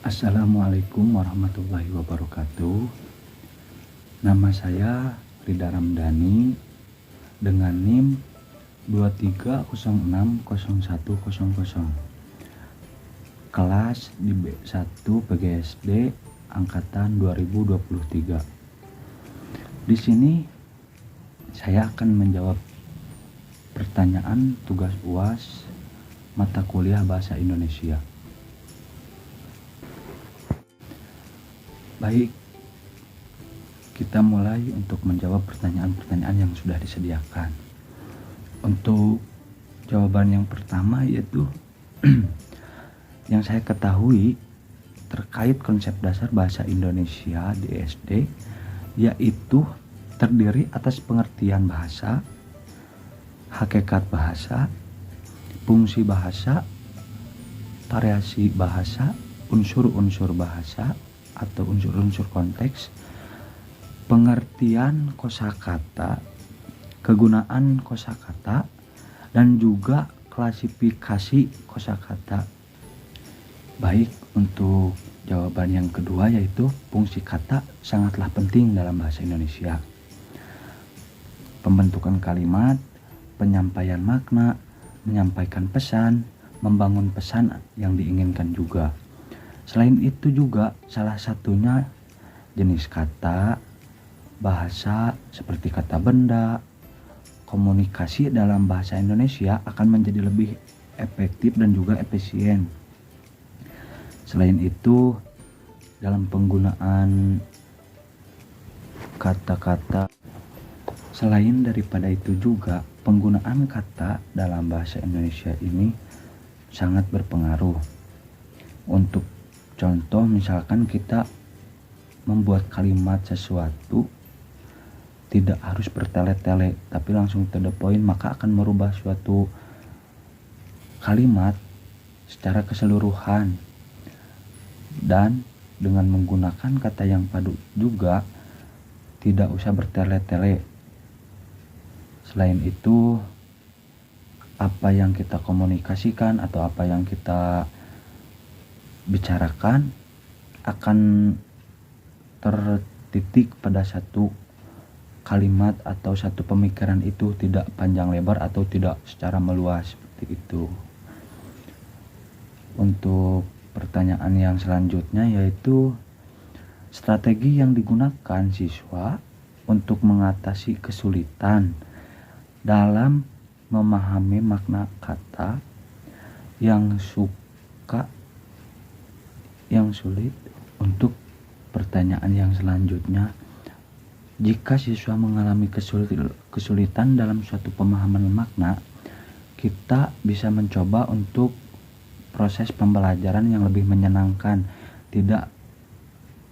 Assalamualaikum warahmatullahi wabarakatuh. Nama saya Rida Ramdhani dengan NIM 23060100. Kelas di B1 PGSD angkatan 2023. Di sini saya akan menjawab pertanyaan tugas UAS mata kuliah Bahasa Indonesia. Baik, kita mulai untuk menjawab pertanyaan-pertanyaan yang sudah disediakan. Untuk jawaban yang pertama yaitu yang saya ketahui terkait konsep dasar bahasa Indonesia di SD, yaitu terdiri atas pengertian bahasa, hakikat bahasa, fungsi bahasa, variasi bahasa, unsur-unsur bahasa atau unsur-unsur konteks, pengertian kosakata, kegunaan kosakata, dan juga klasifikasi kosakata. Baik, untuk jawaban yang kedua yaitu fungsi kata sangatlah penting dalam bahasa Indonesia. Pembentukan kalimat, penyampaian makna, menyampaikan pesan, membangun pesan yang diinginkan juga. Selain itu juga salah satunya jenis kata, bahasa seperti kata benda, komunikasi dalam bahasa Indonesia akan menjadi lebih efektif dan juga efisien. Selain itu, dalam penggunaan kata-kata, selain daripada itu juga penggunaan kata dalam bahasa Indonesia ini sangat berpengaruh. Untuk contoh, misalkan kita membuat kalimat sesuatu tidak harus bertele-tele tapi langsung to the point, maka akan merubah suatu kalimat secara keseluruhan. Dan dengan menggunakan kata yang padu juga tidak usah bertele-tele. Selain itu, apa yang kita komunikasikan atau apa yang kita bicarakan akan tertitik pada satu kalimat atau satu pemikiran, itu tidak panjang lebar atau tidak secara meluas seperti itu. Untuk pertanyaan yang selanjutnya yaitu strategi yang digunakan siswa untuk mengatasi kesulitan dalam memahami makna kata yang sulit. Untuk pertanyaan yang selanjutnya, jika siswa mengalami kesulitan dalam suatu pemahaman makna, kita bisa mencoba untuk proses pembelajaran yang lebih menyenangkan, tidak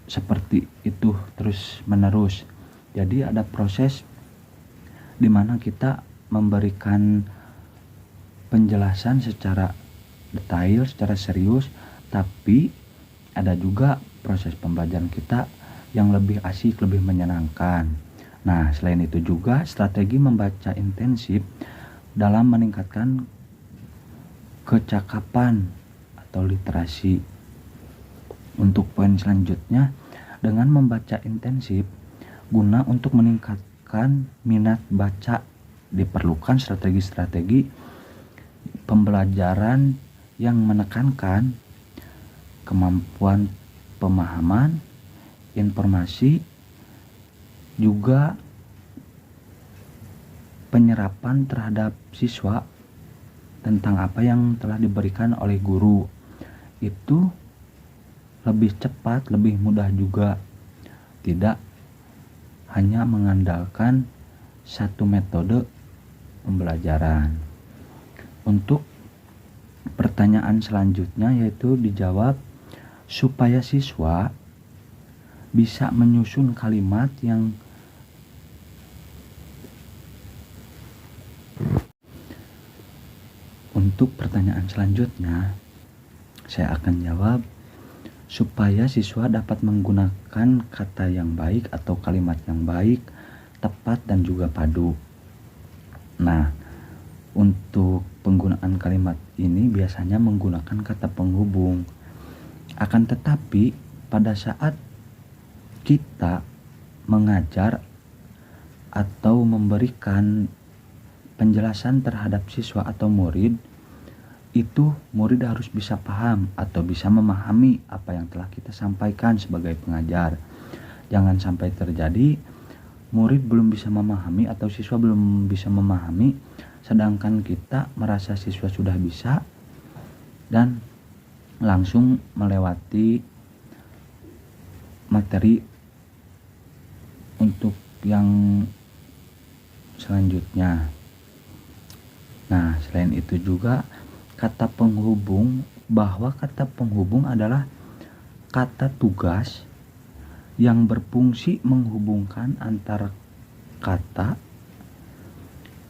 seperti itu terus menerus. Jadi ada proses di mana kita memberikan penjelasan secara detail, secara serius, tapi ada juga proses pembelajaran kita yang lebih asik, lebih menyenangkan. Nah, selain itu juga strategi membaca intensif dalam meningkatkan kecakapan atau literasi. Untuk poin selanjutnya, dengan membaca intensif guna untuk meningkatkan minat baca, diperlukan strategi-strategi pembelajaran yang menekankan kemampuan pemahaman informasi, juga penyerapan terhadap siswa tentang apa yang telah diberikan oleh guru. Itu lebih cepat, lebih mudah juga, tidak hanya mengandalkan satu metode pembelajaran. Untuk pertanyaan selanjutnya yaitu dijawab supaya siswa bisa menyusun kalimat yang Untuk pertanyaan selanjutnya, saya akan jawab supaya siswa dapat menggunakan kata yang baik atau kalimat yang baik, tepat dan juga padu. Nah, untuk penggunaan kalimat ini biasanya menggunakan kata penghubung Akan tetapi pada saat kita mengajar atau memberikan penjelasan terhadap siswa atau murid, itu murid harus bisa paham atau bisa memahami apa yang telah kita sampaikan sebagai pengajar. Jangan sampai terjadi murid belum bisa memahami atau siswa belum bisa memahami, sedangkan kita merasa siswa sudah bisa dan langsung melewati materi untuk yang selanjutnya. Nah, selain itu juga kata penghubung, bahwa kata penghubung adalah kata tugas yang berfungsi menghubungkan antar kata,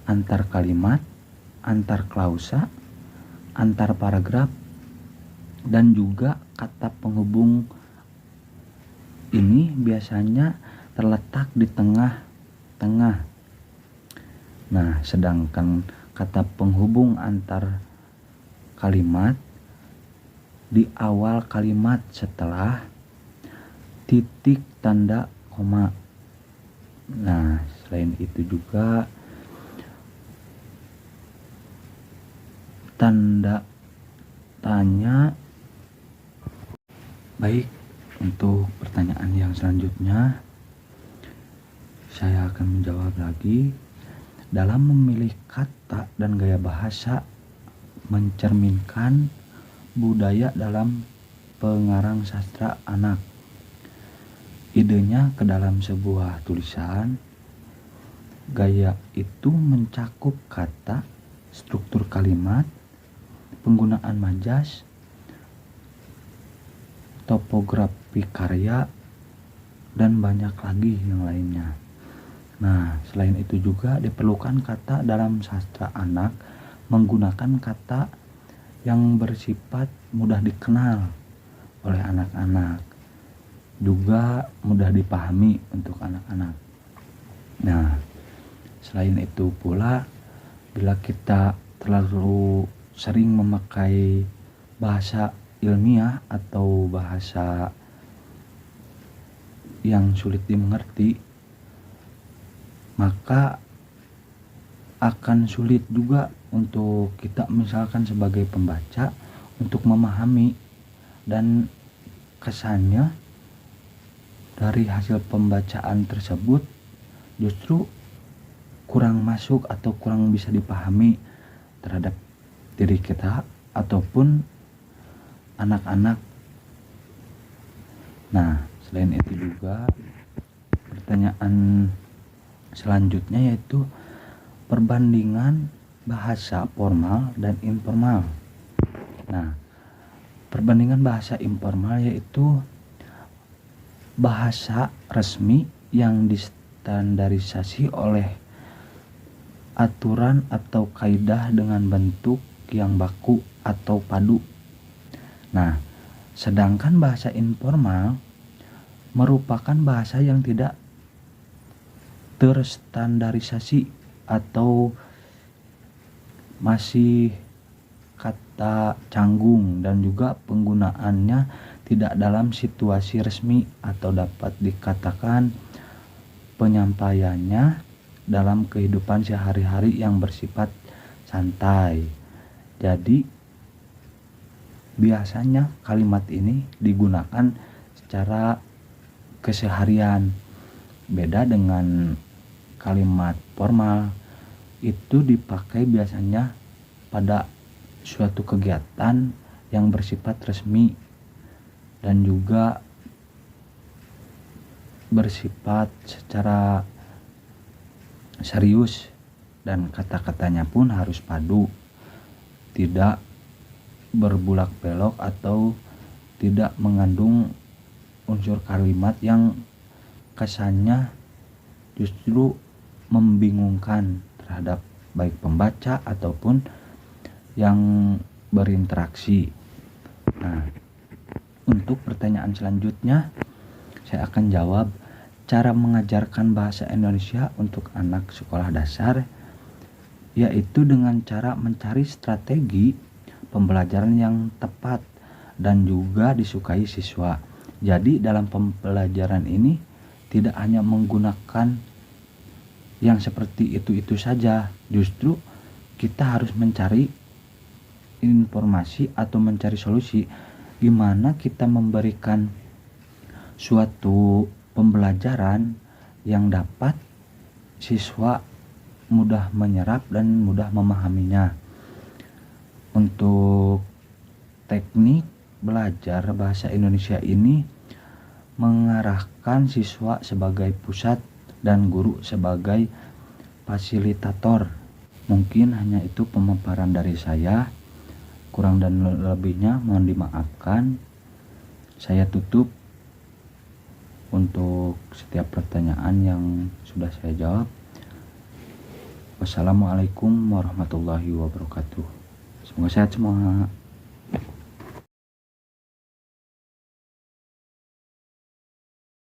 antar kalimat, antar klausa, antar paragraf, dan juga kata penghubung ini biasanya terletak di tengah-tengah. Nah, sedangkan kata penghubung antar kalimat di awal kalimat setelah titik tanda koma. Nah, selain itu juga tanda tanya. Baik, untuk pertanyaan yang selanjutnya saya akan menjawab lagi. Dalam memilih kata dan gaya bahasa mencerminkan budaya dalam pengarang sastra anak. Idenya ke dalam sebuah tulisan. Gaya itu mencakup kata, struktur kalimat, penggunaan majas, topografi karya, dan banyak lagi yang lainnya. Nah, selain itu juga diperlukan kata dalam sastra anak menggunakan kata yang bersifat mudah dikenal oleh anak-anak, juga mudah dipahami untuk anak-anak. Nah, selain itu pula, bila kita terlalu sering memakai bahasa ilmiah atau bahasa yang sulit dimengerti, maka akan sulit juga untuk kita misalkan sebagai pembaca untuk memahami, dan kesannya dari hasil pembacaan tersebut justru kurang masuk atau kurang bisa dipahami terhadap diri kita ataupun anak-anak. Nah, selain itu juga pertanyaan selanjutnya yaitu perbandingan bahasa formal dan informal. Nah, perbandingan bahasa informal yaitu bahasa resmi yang distandarisasi oleh aturan atau kaidah dengan bentuk yang baku atau padu. Nah, sedangkan bahasa informal merupakan bahasa yang tidak terstandarisasi atau masih kata canggung, dan juga penggunaannya tidak dalam situasi resmi atau dapat dikatakan penyampaiannya dalam kehidupan sehari-hari yang bersifat santai. Jadi biasanya kalimat ini digunakan secara keseharian. Beda dengan kalimat formal, itu dipakai biasanya pada suatu kegiatan yang bersifat resmi dan juga bersifat secara serius, dan kata-katanya pun harus padu, tidak berbulak belok atau tidak mengandung unsur kalimat yang kesannya justru membingungkan terhadap baik pembaca ataupun yang berinteraksi. Nah, untuk pertanyaan selanjutnya saya akan jawab cara mengajarkan bahasa Indonesia untuk anak sekolah dasar, yaitu dengan cara mencari strategi pembelajaran yang tepat dan juga disukai siswa. Jadi dalam pembelajaran ini tidak hanya menggunakan yang seperti itu saja, justru kita harus mencari informasi atau mencari solusi gimana kita memberikan suatu pembelajaran yang dapat siswa mudah menyerap dan mudah memahaminya. Untuk teknik belajar bahasa Indonesia ini mengarahkan siswa sebagai pusat dan guru sebagai fasilitator. Mungkin hanya itu pemaparan dari saya. Kurang dan lebihnya mohon dimaafkan. Saya tutup untuk setiap pertanyaan yang sudah saya jawab. Wassalamualaikum warahmatullahi wabarakatuh. Semoga sehat semua.